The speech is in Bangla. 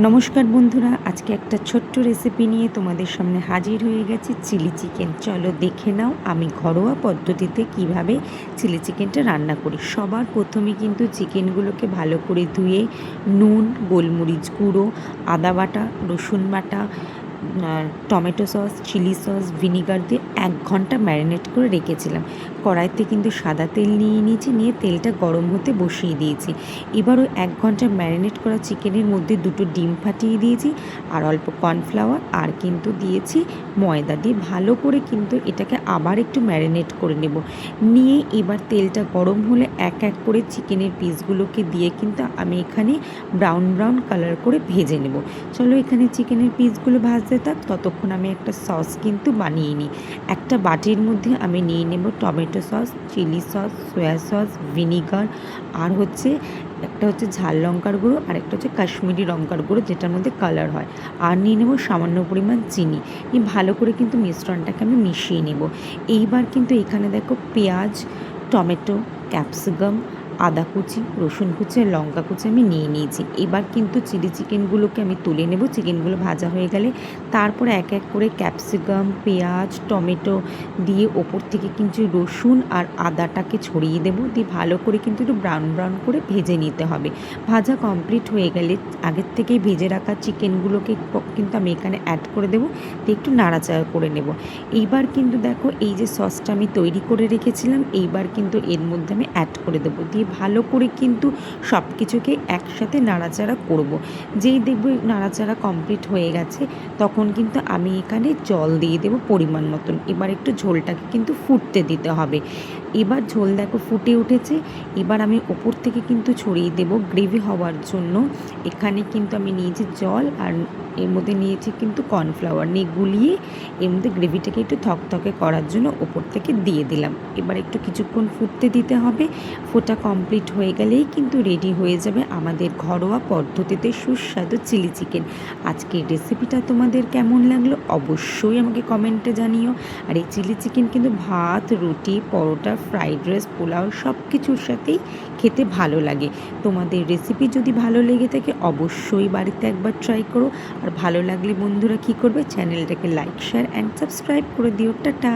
নমস্কার বন্ধুরা, আজকে একটা ছোট্ট রেসিপি নিয়ে তোমাদের সামনে হাজির হয়ে গেছি। Chilli chicken. চলো দেখে নাও আমি ঘরোয়া পদ্ধতিতে কিভাবে চিলি চিকেনটা রান্না করি। সবার প্রথমে কিন্তু চিকেনগুলোকে ভালো করে ধুয়ে নুন, গোলমরিচ গুঁড়ো, আদা বাটা, রসুন বাটা, tomato sauce, chilli sauce, vinegar দিয়ে 1 ঘন্টা ম্যারিনেট করে রেখেছিলাম। কড়াইতে কিন্তু সাদা তেল নিয়ে নিয়েছি, নিয়ে তেলটা গরম হতে বসিয়ে দিয়েছি। এবারও 1 ঘন্টা ম্যারিনেট করা চিকেনের মধ্যে 2টো ডিম ফাটিয়ে দিয়েছি, আর অল্প কর্নফ্লাওয়ার, আর কিন্তু দিয়েছি ময়দা দিয়ে ভালো করে কিন্তু এটাকে আবার একটু ম্যারিনেট করে নেব। নিয়ে এবার তেলটা গরম হলে এক এক করে চিকেনের পিসগুলোকে দিয়ে কিন্তু আমি এখানে ব্রাউন কালার করে ভেজে নেব। চলো এখানে চিকেনের পিসগুলো ভাজতে থাক, ততক্ষণ আমি একটা সস কিন্তু বানিয়ে নিই। একটা বাটির মধ্যে আমি নিয়ে নেব tomato sauce, chilli sauce, soya sauce, vinegar, আর একটা হচ্ছে ঝাল লঙ্কার গুঁড়ো, আর একটা হচ্ছে কাশ্মীরি লঙ্কার গুঁড়ো, যেটার মধ্যে কালার হয়। আর নিয়ে নেব সামান্য পরিমাণ চিনি। এই ভালো করে কিন্তু মিশ্রণটাকে আমি মিশিয়ে নেব। এইবার কিন্তু এখানে দেখো পেঁয়াজ, টমেটো, ক্যাপসিকাম, আদা কুচি, রসুন কুচি আর লঙ্কা কুচি আমি নিয়ে নিয়েছি। এবার কিন্তু চিলি চিকেনগুলোকে আমি তুলে নেব। চিকেনগুলো ভাজা হয়ে গেলে তারপরে এক এক করে ক্যাপসিকাম, পেঁয়াজ, টমেটো দিয়ে ওপর থেকে কিন্তু রসুন আর আদাটাকে ছড়িয়ে দেবো। দিয়ে ভালো করে কিন্তু একটু ব্রাউন করে ভেজে নিতে হবে। ভাজা কমপ্লিট হয়ে গেলে আগের থেকেই ভেজে রাখা চিকেনগুলোকে কিন্তু আমি এখানে অ্যাড করে দেবো, দিয়ে একটু নাড়াচাড়া করে নেব। এইবার কিন্তু দেখো এই যে সসটা আমি তৈরি করে রেখেছিলাম, এইবার কিন্তু এর মধ্যে আমি অ্যাড করে দেবো। দিয়ে ভালো করে কিন্তু সব কিছুকে একসাথে নাড়াচাড়া করব। যেই দেখবো নাড়াচাড়া কমপ্লিট হয়ে গেছে, তখন কিন্তু আমি এখানে জল দিয়ে দেবো পরিমাণ মতন। এবার একটু ঝোলটাকে কিন্তু ফুটতে দিতে হবে। এবার ঝোল দেখো ফুটে উঠেছে। এবার আমি ওপর থেকে কিন্তু ছড়িয়ে দেব গ্রেভি হওয়ার জন্য। এখানে কিন্তু আমি নিয়েছি জল, আর এর মধ্যে নিয়েছি কিন্তু কর্নফ্লাওয়ার, নিয়ে গুলিয়ে এর মধ্যে গ্রেভিটাকে একটু থকথকে করার জন্য ওপর থেকে দিয়ে দিলাম। এবার একটু কিছুক্ষণ ফুটতে দিতে হবে। ফোটা কমপ্লিট হয়ে গেলেই কিন্তু রেডি হয়ে যাবে আমাদের ঘরোয়া পদ্ধতিতে সুস্বাদু চিলি চিকেন। আজকের রেসিপিটা তোমাদের কেমন লাগলো অবশ্যই আমাকে কমেন্টে জানিও। আর এই চিলি চিকেন কিন্তু ভাত, রুটি, পরোটা, ফ্রাইড রাইস, পোলাও সব কিছুর সাথেই খেতে ভালো লাগে। তোমাদের রেসিপি যদি ভালো লেগে থাকে অবশ্যই বাড়িতে একবার ট্রাই করো। আর ভালো লাগলে বন্ধুরা কী করবে, চ্যানেলটাকে লাইক, শেয়ার অ্যান্ড সাবস্ক্রাইব করে দিও। টাটা।